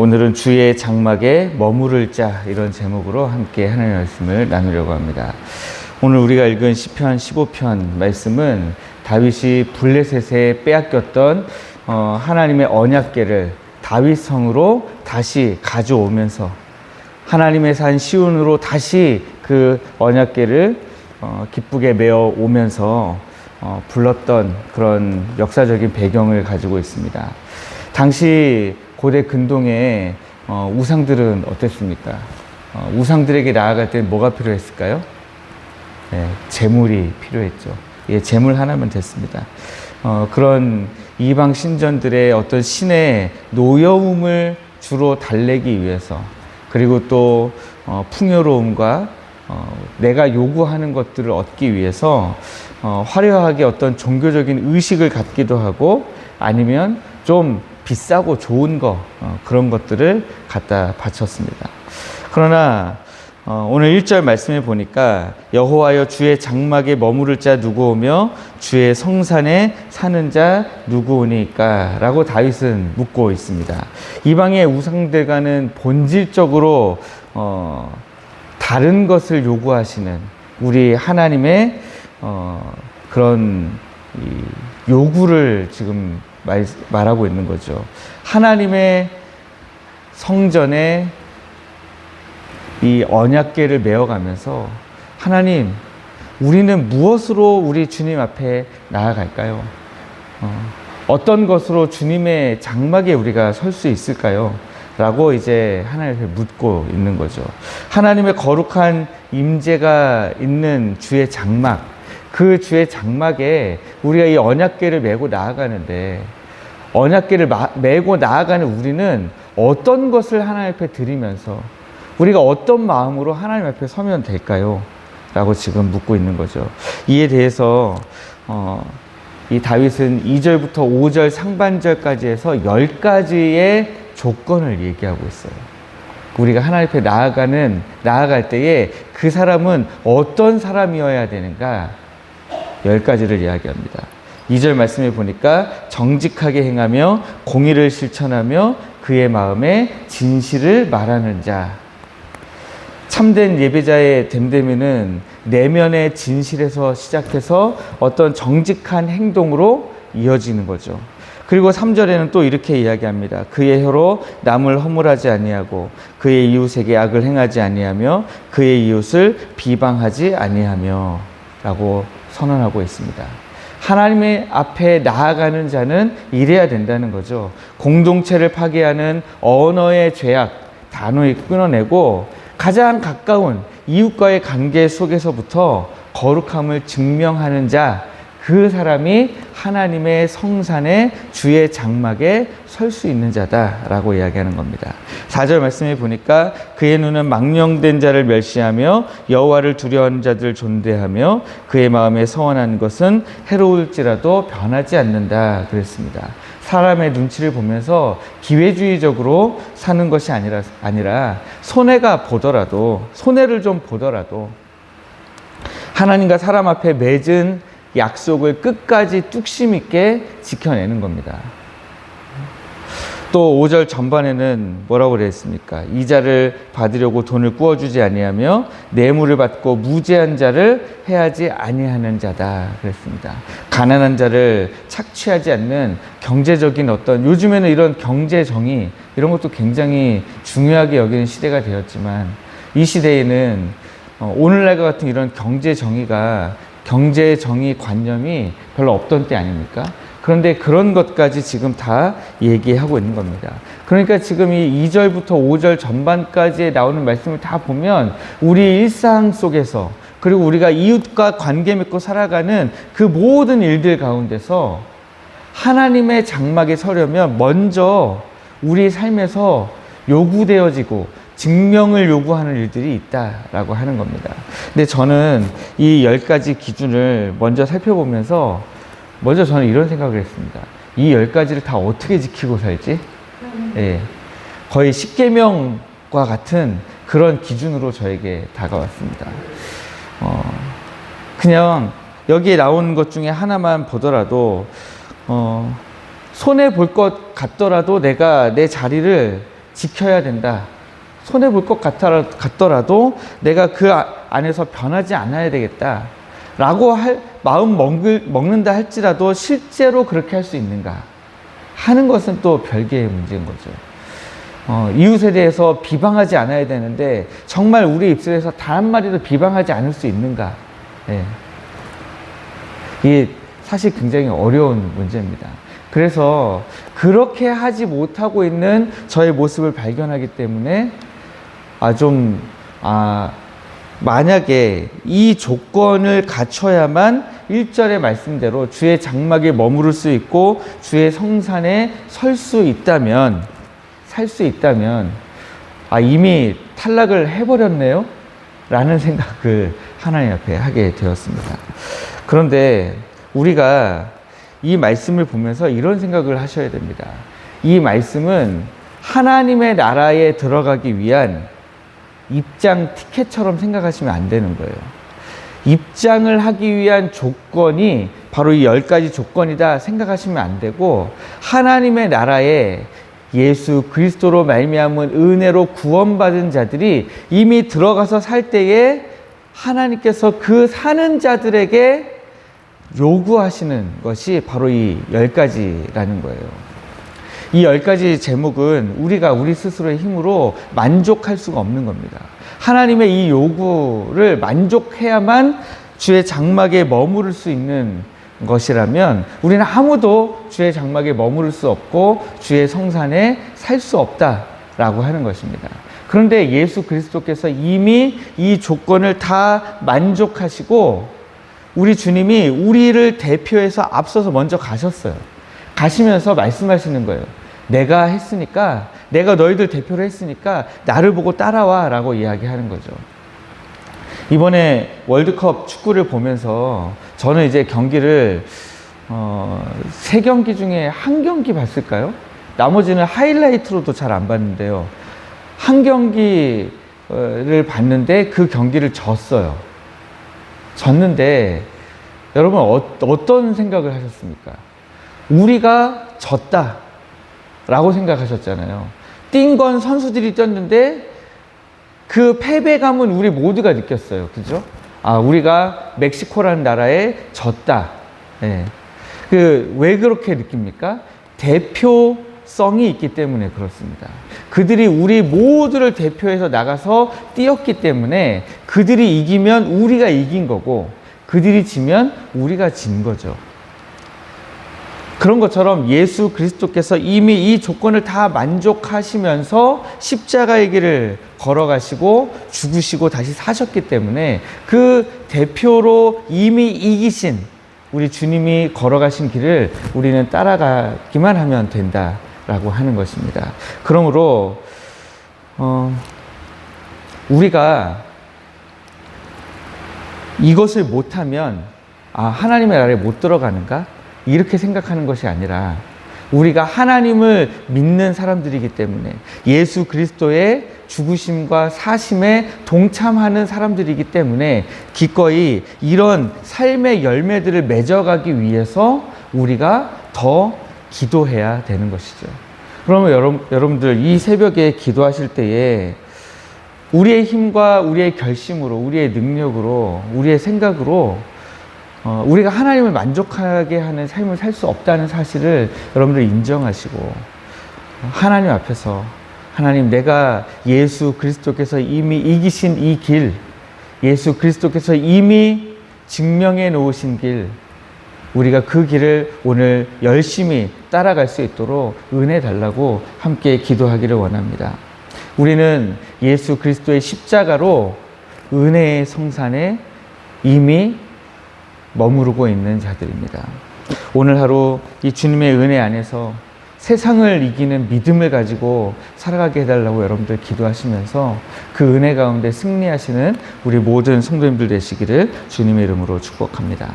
오늘은 주의 장막에 머무를 자, 이런 제목으로 함께 하나님의 말씀을 나누려고 합니다. 오늘 우리가 읽은 시편 15편 말씀은 다윗이 블레셋에 빼앗겼던 하나님의 언약궤를 다윗 성으로 다시 가져오면서 하나님의 산 시온으로 다시 그 언약궤를 기쁘게 메어 오면서 불렀던 그런 역사적인 배경을 가지고 있습니다. 당시 고대 근동의 우상들은 어땠습니까? 우상들에게 나아갈 때 뭐가 필요했을까요? 네, 제물이 필요했죠. 예, 제물 하나면 됐습니다. 그런 이방 신전들의 어떤 신의 노여움을 주로 달래기 위해서, 그리고 또 풍요로움과 내가 요구하는 것들을 얻기 위해서 화려하게 어떤 종교적인 의식을 갖기도 하고, 아니면 좀 비싸고 좋은 그런 것들을 갖다 바쳤습니다. 그러나 오늘 1절 말씀에 보니까 여호와여 주의 장막에 머무를 자 누구오며 주의 성산에 사는 자 누구오니까 라고 다윗은 묻고 있습니다. 이방의 우상들과는 본질적으로 다른 것을 요구하시는 우리 하나님의 그런 요구를 지금 말하고 있는 거죠. 하나님의 성전에 이 언약궤를 메어가면서, 하나님, 우리는 무엇으로 우리 주님 앞에 나아갈까요? 어떤 것으로 주님의 장막에 우리가 설 수 있을까요? 라고 이제 하나님 앞에 묻고 있는 거죠. 하나님의 거룩한 임재가 있는 주의 장막, 그 주의 장막에 우리가 이 언약궤를 메고 나아가는데, 언약궤를 메고 나아가는 우리는 어떤 것을 하나님 앞에 드리면서 우리가 어떤 마음으로 하나님 앞에 서면 될까요? 라고 지금 묻고 있는 거죠. 이에 대해서 이 다윗은 2절부터 5절 상반절까지 해서 10가지의 조건을 얘기하고 있어요. 우리가 하나님 앞에 나아갈 때에 그 사람은 어떤 사람이어야 되는가? 10가지를 이야기합니다. 2절 말씀에 보니까 정직하게 행하며 공의를 실천하며 그의 마음에 진실을 말하는 자. 참된 예배자의 됨됨이는 내면의 진실에서 시작해서 어떤 정직한 행동으로 이어지는 거죠. 그리고 3절에는 또 이렇게 이야기합니다. 그의 혀로 남을 허물하지 아니하고 그의 이웃에게 악을 행하지 아니하며 그의 이웃을 비방하지 아니하며 라고 선언하고 있습니다. 하나님의 앞에 나아가는 자는 이래야 된다는 거죠. 공동체를 파괴하는 언어의 죄악, 단호히 끊어내고 가장 가까운 이웃과의 관계 속에서부터 거룩함을 증명하는 자, 그 사람이 하나님의 성산에 주의 장막에 설 수 있는 자다라고 이야기하는 겁니다. 4절 말씀에 보니까 그의 눈은 망령된 자를 멸시하며 여호와를 두려워하는 자들을 존대하며 그의 마음에 서원한 것은 해로울지라도 변하지 않는다 그랬습니다. 사람의 눈치를 보면서 기회주의적으로 사는 것이 아니라 손해를 좀 보더라도 하나님과 사람 앞에 맺은 약속을 끝까지 뚝심 있게 지켜내는 겁니다. 또 5절 전반에는 뭐라고 그랬습니까? 이자를 받으려고 돈을 구워주지 아니하며 뇌물을 받고 무죄한 자를 해하지 아니하는 자다 그랬습니다. 가난한 자를 착취하지 않는 경제적인 요즘에는 이런 경제 정의, 이런 것도 굉장히 중요하게 여기는 시대가 되었지만, 이 시대에는 오늘날과 같은 이런 경제 정의 관념이 별로 없던 때 아닙니까? 그런데 그런 것까지 지금 다 얘기하고 있는 겁니다. 그러니까 지금 이 2절부터 5절 전반까지 나오는 말씀을 다 보면 우리 일상 속에서, 그리고 우리가 이웃과 관계 맺고 살아가는 그 모든 일들 가운데서 하나님의 장막에 서려면 먼저 우리 삶에서 요구되어지고 증명을 요구하는 일들이 있다라고 하는 겁니다. 근데 저는 이 10가지 기준을 먼저 살펴보면서 저는 이런 생각을 했습니다. 이 10가지를 다 어떻게 지키고 살지? 예, 거의 10계명과 같은 그런 기준으로 저에게 다가왔습니다. 그냥 여기에 나오는 것 중에 하나만 보더라도 손해 볼 것 같더라도 내가 내 자리를 지켜야 된다. 손해볼 것 같더라도 내가 그 안에서 변하지 않아야 되겠다. 라고 마음 먹는다 할지라도 실제로 그렇게 할 수 있는가 하는 것은 또 별개의 문제인 거죠. 이웃에 대해서 비방하지 않아야 되는데 정말 우리 입술에서 단 한마디도 비방하지 않을 수 있는가. 예. 이게 사실 굉장히 어려운 문제입니다. 그래서 그렇게 하지 못하고 있는 저의 모습을 발견하기 때문에 만약에 이 조건을 갖춰야만 1절의 말씀대로 주의 장막에 머무를 수 있고 주의 성산에 살 수 있다면 이미 탈락을 해버렸네요? 라는 생각을 하나님 앞에 하게 되었습니다. 그런데 우리가 이 말씀을 보면서 이런 생각을 하셔야 됩니다. 이 말씀은 하나님의 나라에 들어가기 위한 입장 티켓처럼 생각하시면 안 되는 거예요. 입장을 하기 위한 조건이 바로 이 10가지 조건이다 생각하시면 안 되고, 하나님의 나라에 예수 그리스도로 말미암은 은혜로 구원받은 자들이 이미 들어가서 살 때에 하나님께서 그 사는 자들에게 요구하시는 것이 바로 이 10가지라는 거예요. 이 10가지 제목은 우리가 우리 스스로의 힘으로 만족할 수가 없는 겁니다. 하나님의 이 요구를 만족해야만 주의 장막에 머무를 수 있는 것이라면 우리는 아무도 주의 장막에 머무를 수 없고 주의 성산에 살 수 없다라고 하는 것입니다. 그런데 예수 그리스도께서 이미 이 조건을 다 만족하시고 우리 주님이 우리를 대표해서 앞서서 먼저 가셨어요. 가시면서 말씀하시는 거예요. 내가 했으니까, 내가 너희들 대표로 했으니까 나를 보고 따라와 라고 이야기하는 거죠. 이번에 월드컵 축구를 보면서 저는 이제 경기를 3경기 중에 1경기 봤을까요? 나머지는 하이라이트로도 잘 안 봤는데요. 한 경기를 봤는데 그 경기를 졌어요. 졌는데 여러분 어떤 생각을 하셨습니까? 우리가 졌다 라고 생각하셨잖아요. 뛴 건 선수들이 뛰었는데 그 패배감은 우리 모두가 느꼈어요. 그죠? 우리가 멕시코라는 나라에 졌다. 네. 왜 그렇게 느낍니까? 대표성이 있기 때문에 그렇습니다. 그들이 우리 모두를 대표해서 나가서 뛰었기 때문에 그들이 이기면 우리가 이긴 거고 그들이 지면 우리가 진 거죠. 그런 것처럼 예수 그리스도께서 이미 이 조건을 다 만족하시면서 십자가의 길을 걸어가시고 죽으시고 다시 사셨기 때문에 그 대표로 이미 이기신 우리 주님이 걸어가신 길을 우리는 따라가기만 하면 된다라고 하는 것입니다. 그러므로 우리가 이것을 못하면 하나님의 나라에 못 들어가는가? 이렇게 생각하는 것이 아니라 우리가 하나님을 믿는 사람들이기 때문에 예수 그리스도의 죽으심과 사심에 동참하는 사람들이기 때문에 기꺼이 이런 삶의 열매들을 맺어가기 위해서 우리가 더 기도해야 되는 것이죠. 그러면 여러분들 이 새벽에 기도하실 때에 우리의 힘과 우리의 결심으로, 우리의 능력으로, 우리의 생각으로 우리가 하나님을 만족하게 하는 삶을 살 수 없다는 사실을 여러분들 인정하시고 하나님 앞에서 하나님, 내가 예수 그리스도께서 이미 이기신 이 길, 예수 그리스도께서 이미 증명해 놓으신 길, 우리가 그 길을 오늘 열심히 따라갈 수 있도록 은혜 달라고 함께 기도하기를 원합니다. 우리는 예수 그리스도의 십자가로 은혜의 성산에 이미 머무르고 있는 자들입니다. 오늘 하루 이 주님의 은혜 안에서 세상을 이기는 믿음을 가지고 살아가게 해달라고 여러분들 기도하시면서 그 은혜 가운데 승리하시는 우리 모든 성도님들 되시기를 주님의 이름으로 축복합니다.